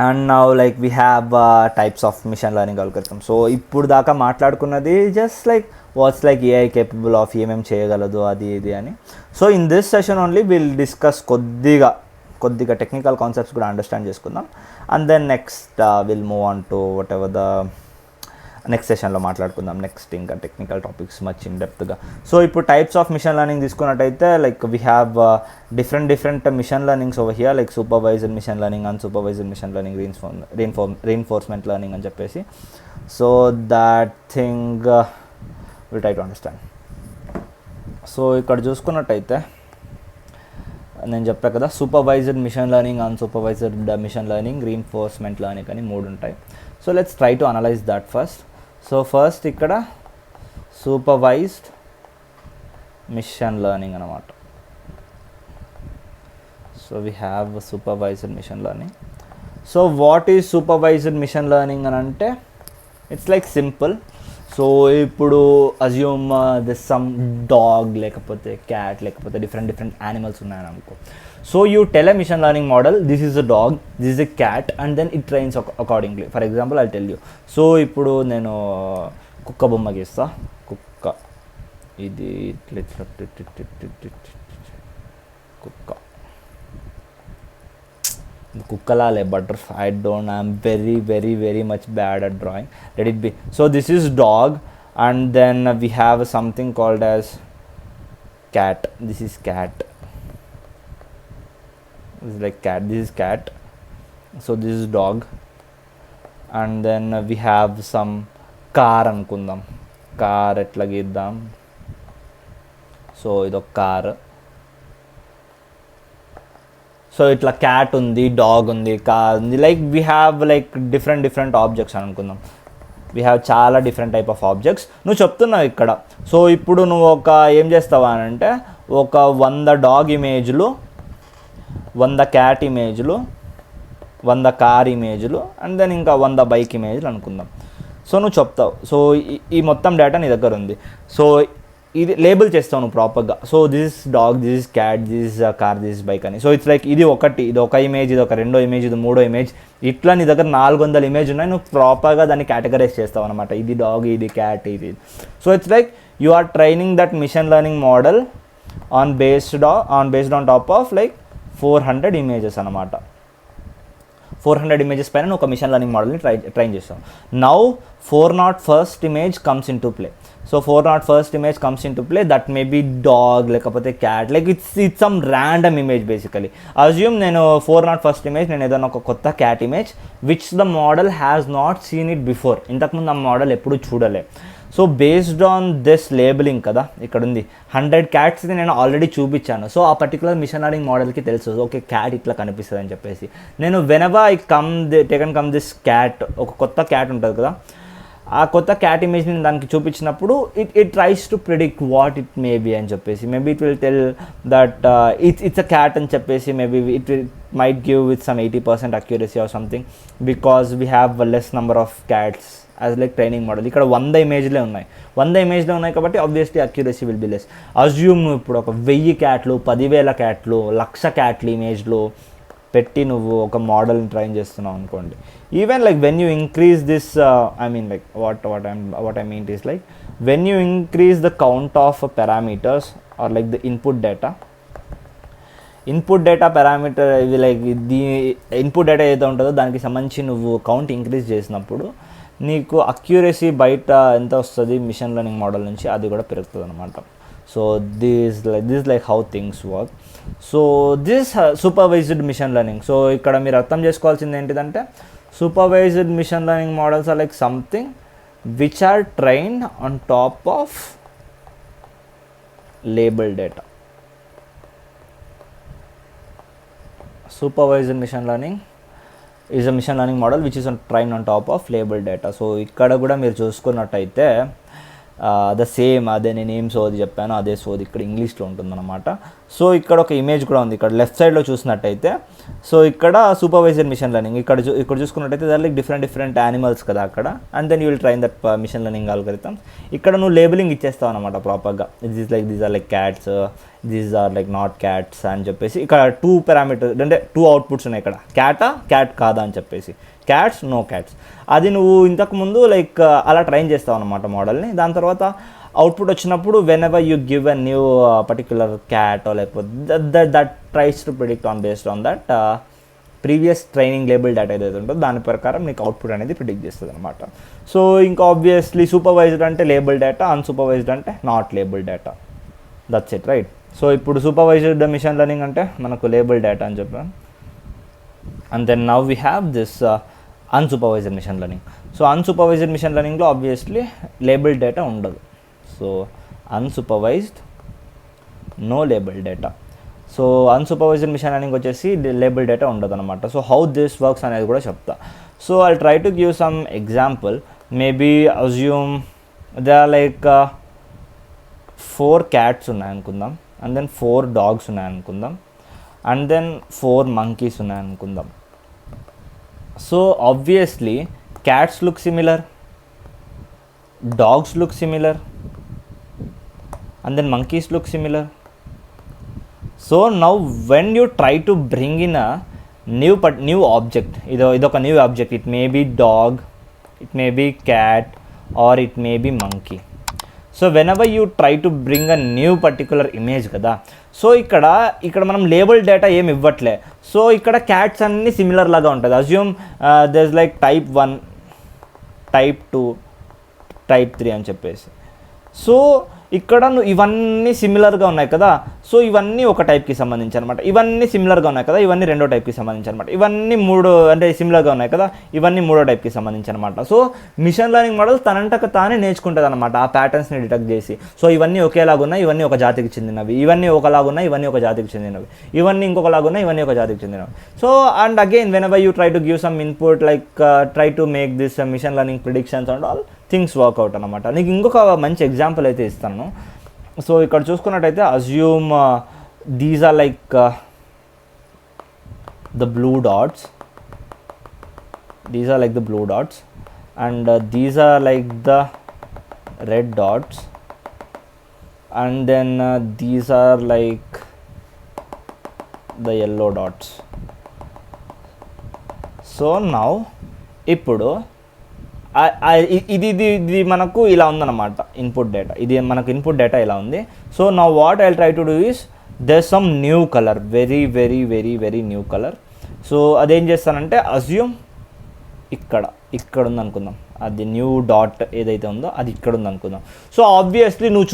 And now like we have types of machine learning algorithms. So ఇప్పుడు దాకా మాట్లాడుకున్నది just like what's like AI capable of ఏమేమి చేయగలదు అది ఇది అని. So in this session only will discuss కొద్దిగా technical concepts కూడా understand చేసుకుందాం. And then next will move on to whatever the next సెషన్లో మాట్లాడుకుందాం. నెక్స్ట్ ఇంకా టెక్నికల్ టాపిక్స్ మచ్ ఇన్ డెప్త్గా. సో ఇప్పుడు టైప్స్ ఆఫ్ మిషన్ లెర్నింగ్ తీసుకున్నట్టయితే like we have different machine learnings over here, like supervised machine learning, unsupervised machine learning, reinforcement learning అని చెప్పేసి. So that thing will try to understand. So ఇక్కడ చూసుకున్నట్టయితే నేను చెప్పా కదా, supervised machine learning, unsupervised machine learning, reinforcement learning అని 3 ఉంటాయి. So let's try to analyse that first. So first ఇక్కడ సూపర్వైజ్డ్ మిషన్ లెర్నింగ్ అనమాట. So we have supervised machine learning. So what is supervised machine learning అని అంటే it's like simple. So ఇప్పుడు assume this some dog లేకపోతే cat లేకపోతే different animals ఉన్నాయని అనుకో. So you tell a machine learning model, this is a dog, this is a cat, and then it trains accordingly. For example I tell you. సో ఇప్పుడు నేను కుక్క బొమ్మ గీస్తా. కుక్క, ఇది కుక్క, కుక్కలాలే butterfly. I'm very much bad at drawing. Let it be. So this is dog and then we have something called as cat. This is cat. This is like cat, this is cat. So this is dog, and then we have some car అనుకుందాం. Car ఎట్లా గీద్దాం. So ఇదొక car. So ఇట్లా cat ఉంది, dog ఉంది, car ఉంది. Like we have like different objects అనుకుందాం. We have చాలా డిఫరెంట్ టైప్ ఆఫ్ ఆబ్జెక్ట్స్. నువ్వు చెప్తున్నావు ఇక్కడ. సో ఇప్పుడు నువ్వు ఏం చేస్తావా అని అంటే ఒక 100 డాగ్ ఇమేజ్లు, 100 క్యాట్ ఇమేజ్లు, 100 కార్ ఇమేజ్లు, అండ్ దెన్ ఇంకా 100 బైక్ ఇమేజ్లు అనుకుందాం. సో నువ్వు చెప్తావు. సో ఈ మొత్తం డేటా నీ దగ్గర ఉంది. సో ఇది లేబుల్ చేస్తావు నువ్వు ప్రాపర్గా. So this is dog, this is cat, this is car, this is bike అని. సో ఇట్స్ లైక్ ఇది ఒక ఇమేజ్, ఇది ఒక 2వ ఇమేజ్, ఇది 3వ ఇమేజ్. ఇట్లా నీ దగ్గర 400 ఇమేజ్ ఉన్నాయి. నువ్వు ప్రాపర్గా దాన్ని కేటగరైజ్ చేస్తావు అనమాట. ఇది డాగ్, ఇది క్యాట్, ఇది. So it's like you are training that machine learning model based on top of like 400 images అనమాట. 400 ఇమేజెస్ పైన ఒక మిషన్ లెర్నింగ్ మోడల్ని ట్రైన్ చేస్తాం. Now 401st image comes in to play. So 401st image comes in to play. That may be dog లేకపోతే cat, like it's some random image basically. Assume నేను 401st image నేను ఏదైనా ఒక కొత్త cat image which the model has not seen it before. ఇంతకుముందు ఆ model ఎప్పుడు చూడలే. So based on this labelling కదా ఇక్కడ ఉంది, 100 క్యాట్స్ని నేను ఆల్రెడీ చూపించాను. సో ఆ పర్టికులర్ మిషన్ లెర్నింగ్ మోడల్కి తెలుసు ఓకే క్యాట్ ఇట్లా కనిపిస్తుంది అని చెప్పేసి. నేను whenever I come this cat, ఒక కొత్త క్యాట్ ఉంటుంది కదా, ఆ కొత్త క్యాట్ ఇమేజ్ని దానికి చూపించినప్పుడు it tries to predict what it may be అని చెప్పేసి. Maybe it will tell that it's a cat అని చెప్పేసి. Maybe it might give with some 80% accuracy or something, because we have less number of cats as like training model. ఇక్కడ 100 ఇమేజ్లే ఉన్నాయి. 100 ఇమేజ్లే ఉన్నాయి కాబట్టి obviously accuracy will be less. Assume నువ్వు ఇప్పుడు ఒక 1000 క్యాట్లు, 10,000 క్యాట్లు, 1,00,000 క్యాట్లు ఇమేజ్లు పెట్టి నువ్వు ఒక మోడల్ని ట్రైన్ చేస్తున్నావు అనుకోండి. Even like when you increase this I mean like what I mean is like when you increase the count of parameters or like the input data parameter, ఇది లైక్ ది ఇన్పుట్ డేటా ఏదైతే ఉంటుందో దానికి సంబంధించి నువ్వు count increase చేసినప్పుడు నీకు accuracy బయట ఎంత వస్తుంది మిషన్ లెర్నింగ్ మోడల్ నుంచి అది కూడా పెరుగుతుంది అనమాట. So this like how things work. So this supervised machine learning. So ఇక్కడ మీరు అర్థం చేసుకోవాల్సింది ఏంటిదంటే supervised machine learning models are like something which are trained on top of label data. Supervised machine learning is a machine learning model which is trained on top of labeled data. So ఇక్కడ కూడా మీరు చూసుకున్నట్టయితే the same అదే నేను ఏం సోది చెప్పానో అదే సోది ఇక్కడ ఇంగ్లీష్లో ఉంటుందన్నమాట. సో ఇక్కడ ఒక ఇమేజ్ కూడా ఉంది ఇక్కడ లెఫ్ట్ సైడ్లో చూసినట్టయితే. సో ఇక్కడ సూపర్వైజ్డ్ మిషన్ లెర్నింగ్ ఇక్కడ చూసుకున్నట్టయితే దాని లైక్ డిఫరెంట్ యానిమల్స్ కదా అక్కడ, and then you will train that machine learning algorithm. ఇక్కడ నువ్వు లేబులింగ్ ఇచ్చేస్తావు అనమాట ప్రాపర్గా. These are like cats, these are like not cats అని చెప్పేసి. ఇక్కడ 2 పారామీటర్స్ అంటే 2 అవుట్పుట్స్ ఉన్నాయి ఇక్కడ, క్యాట్ కాదా అని చెప్పేసి, క్యాట్స్ నో క్యాట్స్. అది నువ్వు ఇంతకుముందు లైక్ అలా ట్రైన్ చేస్తావు అనమాట మోడల్ని. దాని తర్వాత అవుట్పుట్ వచ్చినప్పుడు whenever you give a new particular cat లేకపోతే that tries to predict on based on that previous training label data ఏదైతే ఉంటుందో దాని ప్రకారం నీకు అవుట్పుట్ అనేది ప్రిడిక్ట్ చేస్తుంది అనమాట. సో ఇంకా ఆబ్వియస్లీ సూపర్వైజ్డ్ అంటే లేబుల్ డేటా, అన్సూపర్వైజ్డ్ అంటే not label data. That's it, right? So ఇప్పుడు సూపర్వైజ్డ్ మిషన్ లెర్నింగ్ అంటే మనకు లేబుల్ డేటా అని చెప్పాను. And then now we have this unsupervised machine learning. So unsupervised machine లెర్నింగ్లో ఆబ్వియస్లీ లేబుల్ డేటా ఉండదు. So unsupervised, no label data. So unsupervised machine learning వచ్చేసి label data ఉండదు అనమాట. So how this works అనేది కూడా చెప్తా. So I try to give some example. Maybe assume they are like 4 cats ఉన్నాయనుకుందాం, and then 4 dogs ఉన్నాయనుకుందాం, and then 4 monkeys ఉన్నాయనుకుందాం. So obviously cats look similar, dogs look similar, and then monkeys look similar. So now when you try to bring in a new object, idoka new object, it may be dog, it may be cat, or it may be monkey. So whenever you try to bring a new particular image kada, so ikkada manam label data em ivvatle. So ikkada cats anni similar laga untadi. Assume there's like type 1, type 2, type 3 అని చెప్పేసి. So ఇక్కడ ఇవన్నీ సిమిలర్గా ఉన్నాయి కదా, so ఇవన్నీ ఒక టైప్కి సంబంధించి అనమాట. ఇవన్నీ సిమిలర్గా ఉన్నాయి కదా, ఇవన్నీ రెండో టైప్కి సంబంధించి అనమాట. ఇవన్నీ 3 అంటే సిమిలర్గా ఉన్నాయి కదా, ఇవన్నీ 3వ టైప్కి సంబంధించి అనమాట. సో మిషన్ లెర్నింగ్ మోడల్ తనంటకు తానే నేర్చుకుంటుంది అనమాట ఆ ప్యాటర్న్స్ని డిటెక్ట్ చేసి. సో ఇవన్నీ ఒకేలాగున్నాయి, ఇవన్నీ ఒక జాతికి చెందినవి, ఇవన్నీ ఒకలాగున్నాయి, ఇవన్నీ ఒక జాతికి చెందినవి, ఇవన్నీ ఇంకొకలాగున్నాయి, ఇవన్నీ ఒక జాతికి చెందినవి. So and again whenever you try to give some input like try to make this machine learning predictions and all things work out అనమాట. నీకు ఇంకొక మంచి ఎగ్జాంపుల్ అయితే ఇస్తాను. సో ఇక్కడ చూసుకున్నట్టయితే assume these are like the blue dots, these are like the blue dots, and these are like the red dots, and then these are like the yellow dots. So now ఇప్పుడు ఇది మనకు ఇలా ఉందన్నమాట input data. ఇది మనకు input data ఇలా ఉంది. So now what I try to do is there some new colour, very very very very new colour. So అదేం చేస్తానంటే అజ్యూమ్ ఇక్కడ ఉంది అనుకుందాం, అది న్యూ డాట్ ఏదైతే ఉందో అది ఇక్కడ ఉంది అనుకుందాం. సో ఆబ్వియస్లీ నువ్వు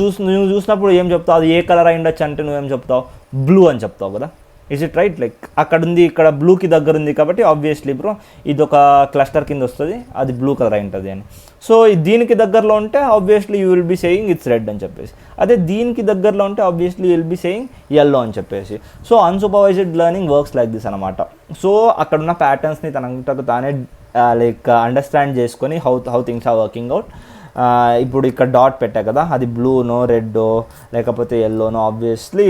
చూసినప్పుడు ఏం చెప్తావు, అది ఏ కలర్ అయి ఉండొచ్చు అంటే నువ్వేం చెప్తావు, బ్లూ అని చెప్తావు కదా. Is it right? లైక్ అక్కడ ఉంది, ఇక్కడ బ్లూకి దగ్గర ఉంది కాబట్టి ఆబ్వియస్లీ బ్రో ఇది ఒక క్లస్టర్ కింద వస్తుంది, అది బ్లూ కలర్ అయి ఉంటుంది అని. సో దీనికి దగ్గరలో ఉంటే obviously you will be saying it's red అని చెప్పేసి. అదే దీనికి దగ్గరలో ఉంటే obviously you will be saying yellow అని చెప్పేసి. So unsupervised learning works like this అనమాట. సో అక్కడున్న ప్యాటర్న్స్ని తనంతకు తానే లైక్ అండర్స్టాండ్ చేసుకొని how things are working out. ఇప్పుడు ఇక్కడ డాట్ పెట్టా కదా, అది బ్లూనో రెడ్డో లేకపోతే yellowనో ఆబ్వియస్లీ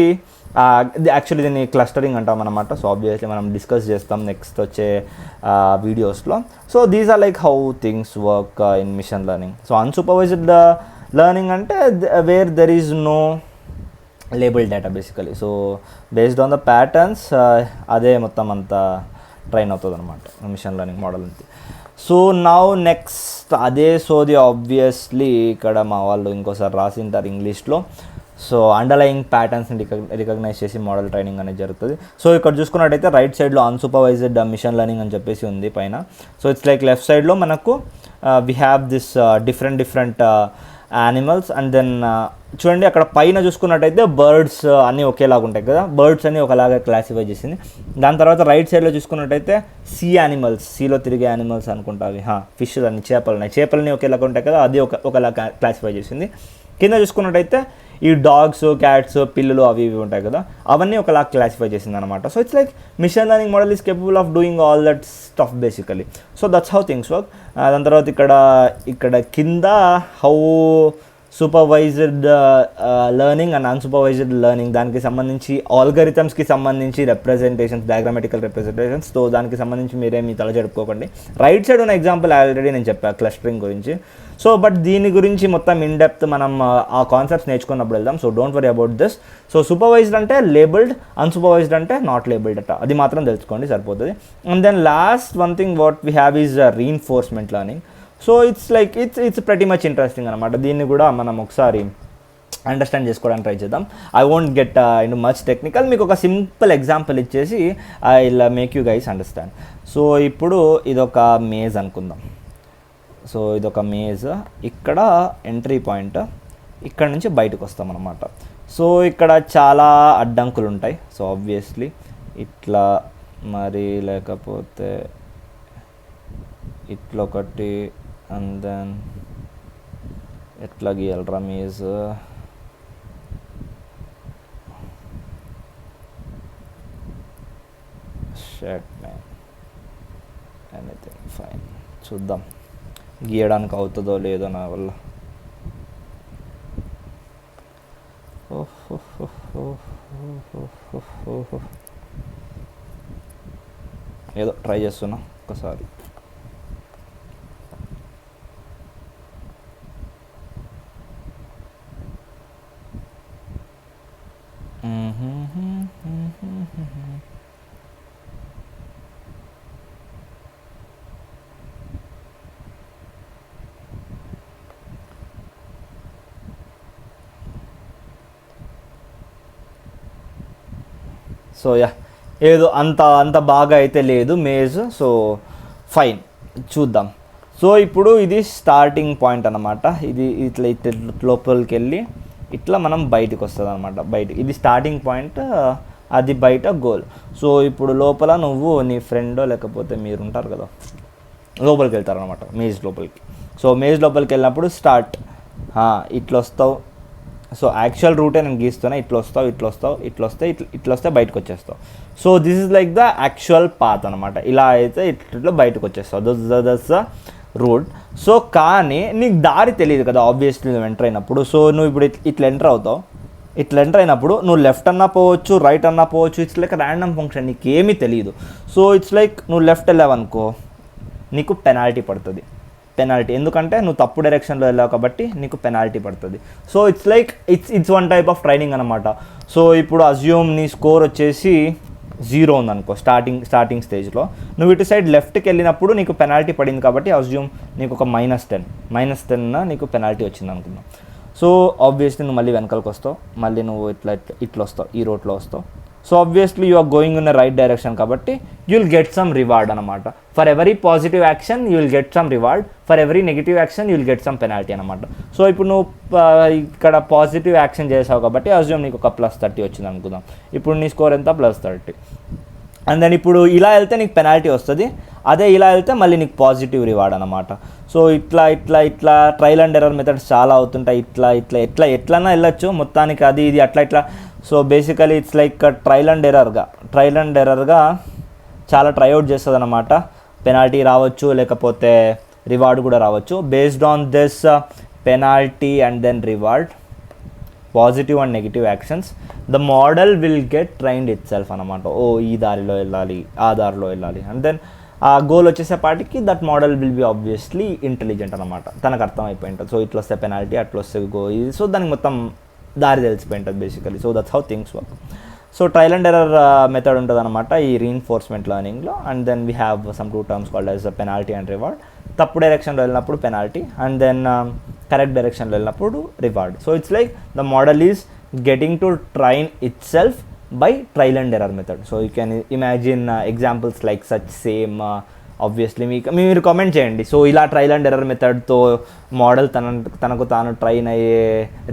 యాక్చువల్లీ దీన్ని క్లస్టరింగ్ అంటాం అనమాట. సో ఆబ్వియస్లీ మనం డిస్కస్ చేస్తాం నెక్స్ట్ వచ్చే వీడియోస్లో. So these are like how things work in machine learning. So unsupervised learning అంటే where there is no label data basically. So based on the patterns అదే మొత్తం అంతా ట్రైన్ అవుతుంది అనమాట మిషన్ లెర్నింగ్ మోడల్ అంతే. సో నౌ నెక్స్ట్ అదే సోది obviously ఇక్కడ మా వాళ్ళు ఇంకోసారి రాసింటారు ఇంగ్లీష్లో. సో అండర్లయింగ్ ప్యాటర్న్స్ని రికగ్నైజ్ చేసి మోడల్ ట్రైనింగ్ అనేది జరుగుతుంది. సో ఇక్కడ చూసుకున్నట్టయితే రైట్ సైడ్లో అన్సూపర్వైజ్డ్ మిషన్ లెర్నింగ్ అని చెప్పేసి ఉంది పైన. సో ఇట్స్ లైక్ లెఫ్ట్ సైడ్లో మనకు we have this different animals, and then చూడండి అక్కడ పైన చూసుకున్నట్టయితే బర్డ్స్ అన్నీ ఒకేలాగా ఉంటాయి కదా, బర్డ్స్ అన్నీ ఒకలాగా క్లాసిఫై చేసింది. దాని తర్వాత రైట్ సైడ్లో చూసుకున్నట్టయితే సీ యానిమల్స్, సీలో తిరిగే యానిమల్స్ అనుకుంటా అవి, ఫిష్ అన్ని చేపలని ఒకేలాగా ఉంటాయి కదా, అది ఒకలా క్లాసిఫై చేసింది. కింద చూసుకున్నట్టయితే ఈ డాగ్స్ క్యాట్స్ పిల్లులు అవి ఇవి ఉంటాయి కదా, అవన్నీ ఒకలా క్లాసిఫై చేసింది అనమాట. So it's like machine learning model is capable of doing all that stuff basically. So that's how things work. దాని తర్వాత ఇక్కడ కింద how supervised learning and unsupervised learning దానికి సంబంధించి ఆల్గరిథమ్స్కి సంబంధించి రిప్రజెంటేషన్స్, డయాగ్రామెటికల్ రిప్రజెంటేషన్స్. సో దానికి సంబంధించి మీరేమి తల జరుపుకోకండి. రైట్ సైడ్ ఉన్న ఎగ్జాంపుల్ ఆల్రెడీ నేను చెప్పాను క్లస్టరింగ్ గురించి. సో బట్ దీని గురించి మొత్తం ఇన్ డెప్త్ మనం ఆ కాన్సెప్ట్స్ నేర్చుకున్నప్పుడు వెళ్దాం. So don't worry about this. So supervised అంటే లేబుల్డ్, అన్సూపర్వైజ్డ్ అంటే నాట్ లేబుల్డ్ అట, అది మాత్రం తెలుసుకోండి సరిపోతుంది. And then last one thing what we have is reinforcement learning. So it's like it's pretty much interesting అనమాట. దీన్ని కూడా మనం ఒకసారి అండర్స్టాండ్ చేసుకోవడానికి ట్రై చేద్దాం. I won't get in much technical, మీకు ఒక సింపుల్ ఎగ్జాంపుల్ ఇచ్చేసి I will make you guys understand. So ఇప్పుడు ఇదొక మేజ్ అనుకుందాం. సో ఇదొక మేజ్, ఇక్కడ ఎంట్రీ పాయింట్, ఇక్కడ నుంచి బయటకు వస్తాం అన్నమాట. సో ఇక్కడ చాలా అడ్డంకులు ఉంటాయి. సో ఆబ్వియస్లీ ఇట్లా, మరి లేకపోతే ఇట్లా ఒకటి, అండ్ దెన్ ఎట్లా గీయాలరా maze, shirt man, anything fine, చూద్దాం గీయడానికి అవుతుందో లేదో నా వల్ల. ఏదో ట్రై చేస్తున్నా ఒకసారి. సో యా, ఏదో అంత బాగా అయితే లేదు మేజ్. సో ఫైన్, చూద్దాం. సో ఇప్పుడు ఇది స్టార్టింగ్ పాయింట్ అన్నమాట. ఇది ఇట్లా లోపలికి వెళ్ళి ఇట్లా మనం బయటకు వస్తుంది అనమాట. బయట ఇది స్టార్టింగ్ పాయింట్, అది బయట గోల్. సో ఇప్పుడు లోపల నువ్వు నీ ఫ్రెండో లేకపోతే మీరు ఉంటారు కదా, లోపలికి వెళ్తారనమాట మేజ్ లోపలికి. సో మేజ్ లోపలికి వెళ్ళినప్పుడు స్టార్ట్, ఇట్లా వస్తావు. సో యాక్చువల్ రూటే నేను గీస్తున్నా, ఇట్లా వస్తావు, ఇట్లా వస్తే బయటకు వచ్చేస్తావు. So this is like the actual path అనమాట. ఇలా అయితే ఇట్లా బయటకు వచ్చేస్తావు, దట్స్ ద రూట్. సో కానీ నీకు దారి తెలియదు కదా ఆబ్వియస్లీ నువ్వు ఎంటర్ అయినప్పుడు. సో నువ్వు ఇప్పుడు ఇట్లా ఎంటర్ అవుతావు, ఇట్లా ఎంటర్ అయినప్పుడు నువ్వు లెఫ్ట్ అన్నా పోవచ్చు, రైట్ అన్నా పోవచ్చు. ఇట్స్ లైక్ ర్యాండమ్ ఫంక్షన్, నీకు ఏమీ తెలియదు. సో ఇట్స్ లైక్ నువ్వు లెఫ్ట్ వెళ్ళావనుకో నీకు పెనాల్టీ పడుతుంది. పెనాల్టీ ఎందుకంటే నువ్వు తప్పు డైరెక్షన్లో వెళ్ళావు కాబట్టి నీకు పెనాల్టీ పడుతుంది. So it's like it's one type of training అనమాట. సో ఇప్పుడు అజ్యూమ్ నీ స్కోర్ వచ్చేసి 0 ఉందనుకో స్టార్టింగ్ స్టేజ్లో, నువ్వు ఇటు సైడ్ లెఫ్ట్కి వెళ్ళినప్పుడు నీకు పెనాల్టీ పడింది కాబట్టి అజ్యూమ్ నీకు ఒక -10 నీకు పెనాల్టీ వచ్చింది అనుకుందాం. సో ఆబ్వియస్లీ నువ్వు మళ్ళీ వెనకాలకు వస్తావు, మళ్ళీ నువ్వు ఇట్లా వస్తావు, ఈ రోడ్లో వస్తావు. So obviously you are going in the right direction కాబట్టి you will get some reward అనమాట. For every positive action you will get some reward, for every negative action you will get some penalty అనమాట. So ఇప్పుడు నువ్వు ఇక్కడ positive action చేసావు కాబట్టి assume నీకు ఒక +30 వచ్చింది అనుకుందాం. ఇప్పుడు నీ స్కోర్ ఎంత? +30. అండ్ దెన్ ఇప్పుడు ఇలా వెళ్తే నీకు పెనాల్టీ వస్తుంది, అదే ఇలా వెళ్తే మళ్ళీ నీకు పాజిటివ్ రివార్డ్ అనమాట. సో ఇట్లా ట్రయల్ అండ్ ఎర్రర్ మెథడ్స్ చాలా అవుతుంటాయి. ఎట్లన్నా వెళ్ళొచ్చు మొత్తానికి, అది ఇది అట్లా. So basically it's like trial and ఎర్రర్గా చాలా ట్రైఅవుట్ చేస్తుంది అనమాట. పెనాల్టీ రావచ్చు, లేకపోతే రివార్డ్ కూడా రావచ్చు. Based on this penalty and then reward, positive and negative actions, the model will get trained itself అనమాట. ఈ దారిలో వెళ్ళాలి, ఆ దారిలో వెళ్ళాలి. అండ్ దెన్ ఆ గోల్ వచ్చేసేపాటికి that model will be obviously intelligent అనమాట. తనకు అర్థమైపోయి ఉంటుంది. సో ఇట్లా వస్తే పెనాల్టీ, అట్లా వస్తే ఇది. సో దానికి మొత్తం దారి తెలిసిపోయి ఉంటుంది basically. So that's how things work. So trial and error method ఉంటుంది అనమాట ఈ రీఇన్ఫోర్స్మెంట్ లెర్నింగ్లో. And then we have some 2 terms called as penalty and reward. తప్పు డైరెక్షన్లో వెళ్ళినప్పుడు పెనాల్టీ, అండ్ దెన్ కరెక్ట్ డైరెక్షన్లో వెళ్ళినప్పుడు reward. So it's like the model is getting to train itself by trial and error method. So you can imagine examples like such same obviously మీరు comment చేయండి. So ఇలా trial and error మెథడ్తో model తనకు తాను train అయ్యే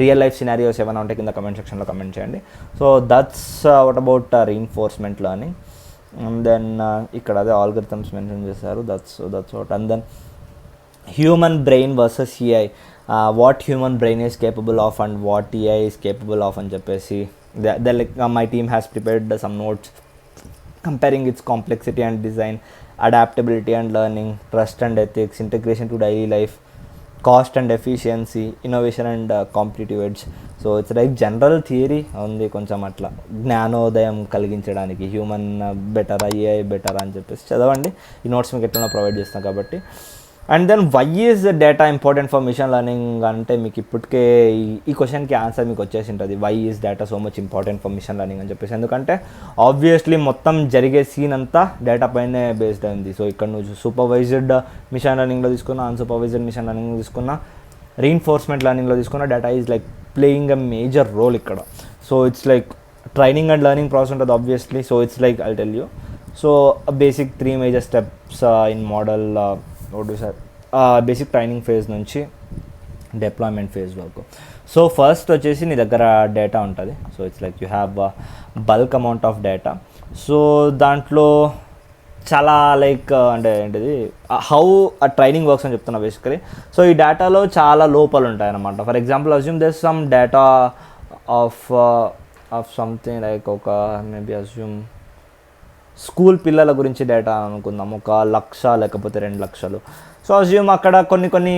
real life scenarios ఏమైనా ఉంటే కింద comment సెక్షన్లో కమెంట్ చేయండి. So that's what about reinforcement learning. And then ఇక్కడ అదే ఆల్గరిథమ్స్ మెన్షన్ చేశారు. That's what. And then human brain versus AI, what human brain is capable of and what AI is capable of అని చెప్పేసి my team has prepared some notes comparing its complexity and design, adaptability and learning, trust and ethics, integration to daily life, cost and efficiency, innovation and competitive edge. So it's like general theory ఉంది కొంచెం అట్లా జ్ఞానోదయం కలిగించడానికి. Human బెటరా, AI బెటరా అని చెప్పేసి చదవండి. ఈ నోట్స్ మీకు ఎట్లా ప్రొవైడ్ చేస్తాం కాబట్టి. And then why is data important for machine learning అంటే మీకు ఇప్పటికే ఈ క్వశ్చన్కి ఆన్సర్ మీకు వచ్చేసి ఉంటుంది. Why is data so much important for machine learning అని చెప్పేసి. ఎందుకంటే ఆబ్వియస్లీ మొత్తం జరిగే సీన్ అంతా డేటా పైనే బేస్డ్ అయింది. సో ఇక్కడ నువ్వు సూపర్వైజ్డ్ మిషన్ లెర్నింగ్లో తీసుకున్నా, అన్సూపర్వైజ్డ్ మిషన్ లెర్నింగ్లో తీసుకున్నా, రీఇన్ఫోర్స్మెంట్ లెర్నింగ్లో తీసుకున్న data is like playing a major role ఇక్కడ. So it's like training and learning process ఉంటుంది obviously. So it's like I'll tell you. So basic 3 major steps in model sir basic training phase నుంచి deployment phase వరకు. So first వచ్చేసి నీ దగ్గర data ఉంటుంది. So it's like you have bulk amount of data. So దాంట్లో చాలా like అంటే ఏంటిది హౌ ఆ ట్రైనింగ్ వర్క్స్ అని చెప్తున్నా బేసికలీ. సో ఈ డేటాలో చాలా లోపాలు ఉంటాయి అన్నమాట. For example assume there some data of something like ఒక మేబీ అజ్యూమ్ స్కూల్ పిల్లల గురించి డేటా అనుకుందాం, 1,00,000 లేకపోతే 2,00,000. సో అజ్యూమ్ అక్కడ కొన్ని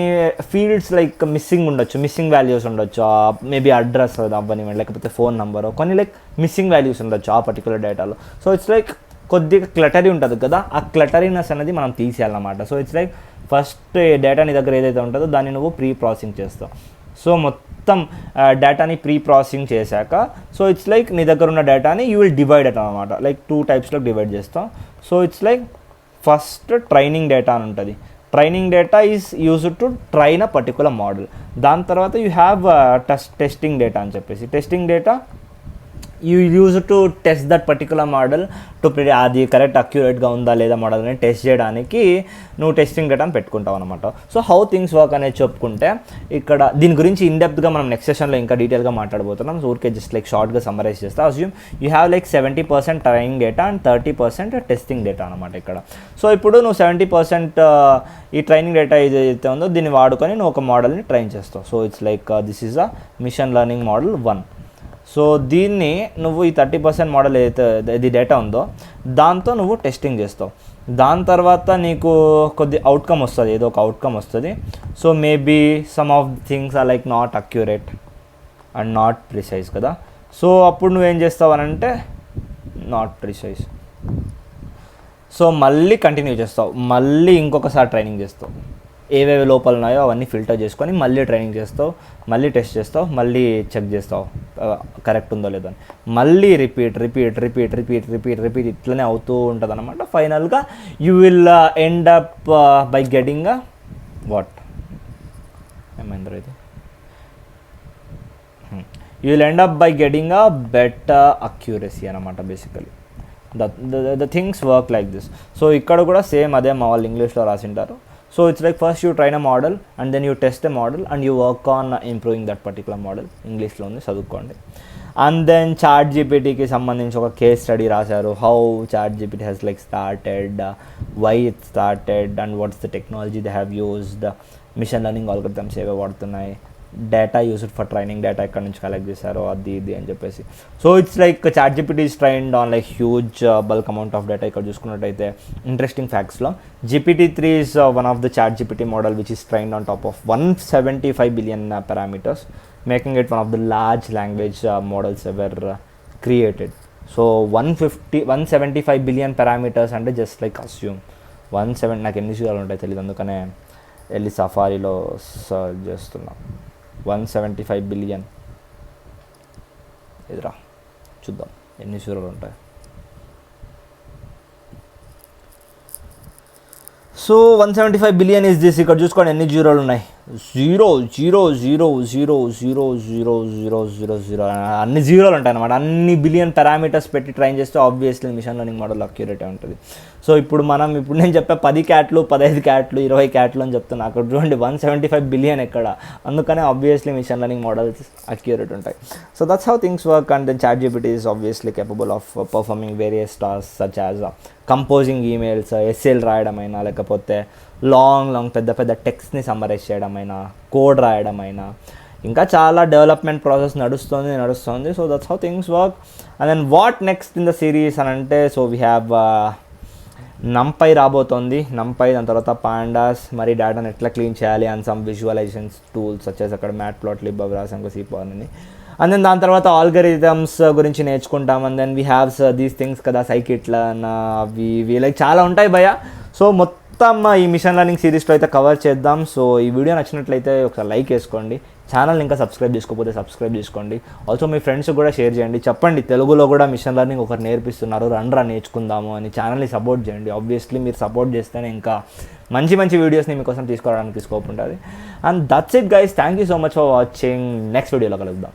ఫీల్డ్స్ లైక్ మిస్సింగ్ ఉండొచ్చు, మిస్సింగ్ వాల్యూస్ ఉండొచ్చు, మేబీ అడ్రస్ అవ్వనివ్వండి లేకపోతే ఫోన్ నెంబరు, కొన్ని లైక్ మిస్సింగ్ వాల్యూస్ ఉండొచ్చు ఆ పర్టికులర్ డేటాలో. సో ఇట్స్ లైక్ కొద్దిగా క్లటరీ ఉంటుంది కదా, ఆ క్లటరీనెస్ అనేది మనం తీసేయాలన్నమాట. So it's like first data నీ దగ్గర ఏదైతే ఉంటుందో దాన్ని నువ్వు ప్రీ ప్రాసెసింగ్ చేస్తావు. సో మొత్తం డేటాని ప్రీ ప్రాసెసింగ్ చేశాక సో ఇట్స్ లైక్ నీ దగ్గర ఉన్న డేటాని యూ విల్ డివైడ్ అట్ అనమాట, లైక్ 2 టైప్స్లో డివైడ్ చేస్తాం. So it's like first training data అని ఉంటుంది. Training data is used to train a particular model. దాని తర్వాత యూ హ్యావ్ టెస్టింగ్ డేటా అని చెప్పేసి. Testing data you use to test that particular model to అది correct అక్యురేట్గా ఉందా లేదా మోడల్ అని టెస్ట్ చేయడానికి నువ్వు టెస్టింగ్ డేటాని పెట్టుకుంటావు అనమాట. సో హౌ థింగ్స్ వర్క్ అనేది చెప్పుకుంటే ఇక్కడ దీని గురించి ఇన్డెప్త్గా మనం నెక్స్ట్ సెషన్లో ఇంకా డీటెయిల్గా మాట్లాడబోతున్నాం. సో ఊరికే జస్ట్ లైక్ షార్ట్గా సమ్మరైజ్ చేస్తా. Assume you have like 70% training data and 30% testing data అనమాట ఇక్కడ. సో ఇప్పుడు నువ్వు 70% ఈ ట్రైనింగ్ డేటా ఏదైతే ఉందో దీన్ని వాడుకొని నువ్వు ఒక మోడల్ని ట్రైన్ చేస్తావు. So it's like this is a machine learning model 1. సో దీన్ని నువ్వు ఈ 30% మోడల్ ఏదైతే ఇది డేటా ఉందో దాంతో నువ్వు టెస్టింగ్ చేస్తావు. దాని తర్వాత నీకు కొద్ది అవుట్కమ్ వస్తుంది, ఏదో ఒక అవుట్కమ్ వస్తుంది. So maybe some of things are like not accurate and not precise కదా. సో అప్పుడు నువ్వేం చేస్తావు అని అంటే నాట్ ప్రిసైజ్. సో మళ్ళీ కంటిన్యూ చేస్తావు, మళ్ళీ ఇంకొకసారి ట్రైనింగ్ చేస్తావు, ఏవేవి లోపాలు ఉన్నాయో అవన్నీ ఫిల్టర్ చేసుకొని మళ్ళీ ట్రైనింగ్ చేస్తావు, మళ్ళీ టెస్ట్ చేస్తావు, మళ్ళీ చెక్ చేస్తావు కరెక్ట్ ఉందో లేదో అని. మళ్ళీ రిపీట్ ఇట్లనే అవుతూ ఉంటుంది అనమాట. ఫైనల్గా you will end up by getting what ఏమైందో ఇది you will end up by getting a better accuracy అనమాట basically. The things work like this. So ఇక్కడ కూడా సేమ్ అదే మా వాళ్ళు ఇంగ్లీష్లో రాసింటారు. So it's like first you train a model and then you test a model and you work on improving that particular model. English లో ఉంది చదువుకోండి. And then ChatGPTకి సంబంధించి ఒక కేస్ స్టడీ రాశారు. How ChatGPT has like started, why it started and what's the technology they have used, machine learning algorithms ఏవే వాడుతున్నాయి, data used for training data ఎక్కడ నుంచి కలెక్ట్ చేశారో అది ఇది అని చెప్పేసి. So it's like ChatGPT is trained on like huge bulk amount of data. ఇక్కడ చూసుకున్నట్టయితే ఇంట్రెస్టింగ్ ఫ్యాక్ట్స్లో GPT-3 is one of the ChatGPT model which is trained on top of 175 billion parameters, making it one of the large language models ever created. So 175 billion parameters అంటే just like assume 170, నాకు ఎన్ని జీరోలు ఉంటాయి తెలియదు అందుకనే వెళ్ళి సఫారీలో search చేస్తున్నా. 175 billion ఎదురా చూద్దాం ఎన్ని జీరోలు ఉంటాయి. So 175 billion is this. ఇక్కడ చూసుకోండి ఎన్ని జీరోలు ఉన్నాయి. 0.000000000 అన్ని జీరోలు ఉంటాయి అన్నమాట. అన్ని బిలియన్ పారామీటర్స్ పెట్టి ట్రైన్ చేస్తే obviously machine learning model accurate ఉంటుంది. సో ఇప్పుడు నేను చెప్పే 10 క్యాట్లు 15 క్యాట్లు 20 క్యాట్లు అని చెప్తున్నా. అక్కడ చూడండి 175 బిలియన్ ఎక్కడ, అందుకనే obviously machine learning models accurate ఉంటాయి. So that's how things work. And then ChatGPT is obviously capable of performing various tasks such as composing emails, ఎస్ఏలు రాయడమైనా, లేకపోతే లాంగ్ పెద్ద టెక్స్ట్ని సమ్మరైజ్ చేయడమైనా, కోడ్ రాయడమైనా, ఇంకా చాలా డెవలప్మెంట్ ప్రాసెస్ నడుస్తుంది. So that's how things work. And then what next in the series అని అంటే సో వీ హ్యావ్ NumPy రాబోతోంది. NumPy దాని తర్వాత పాండాస్, మరి డేటాను ఎట్లా క్లీన్ చేయాలి అండ్ సమ్ విజువలైజేషన్స్ టూల్స్ వచ్చేసి అక్కడ మ్యాట్ప్లాట్లిబ్ అవి రాసాం సిపాన్ అని. అండ్ దెన్ దాని తర్వాత ఆల్గరిథమ్స్ గురించి నేర్చుకుంటాం. And then we haves these things కదా, సైకిట్లన్ అవి లైక్ చాలా ఉంటాయి భయ. సో మొత్తం ఈ మిషన్ లెర్నింగ్ సిరీస్లో అయితే కవర్ చేద్దాం. సో ఈ వీడియో నచ్చినట్లయితే ఒకసారి లైక్ వేసుకోండి, ఛానల్ ఇంకా సబ్స్క్రైబ్ చేసుకోకపోతే సబ్స్క్రైబ్ చేసుకోండి. ఆల్సో మీ ఫ్రెండ్స్ కూడా షేర్ చేయండి, చెప్పండి తెలుగులో కూడా మిషన్ లెర్నింగ్ ఒకరు నేర్పిస్తున్నారు, రండ్రా నేర్చుకుందాము అని. ఛానల్ని సపోర్ట్ చేయండి. ఆబ్వియస్లీ మీరు సపోర్ట్ చేస్తేనే ఇంకా మంచి మంచి వీడియోస్ని మీకోసం తీసుకోవడానికి స్కోప్ ఉంటుంది. And that's it guys, thank you so much for watching. Next వీడియోలో కలుద్దాం.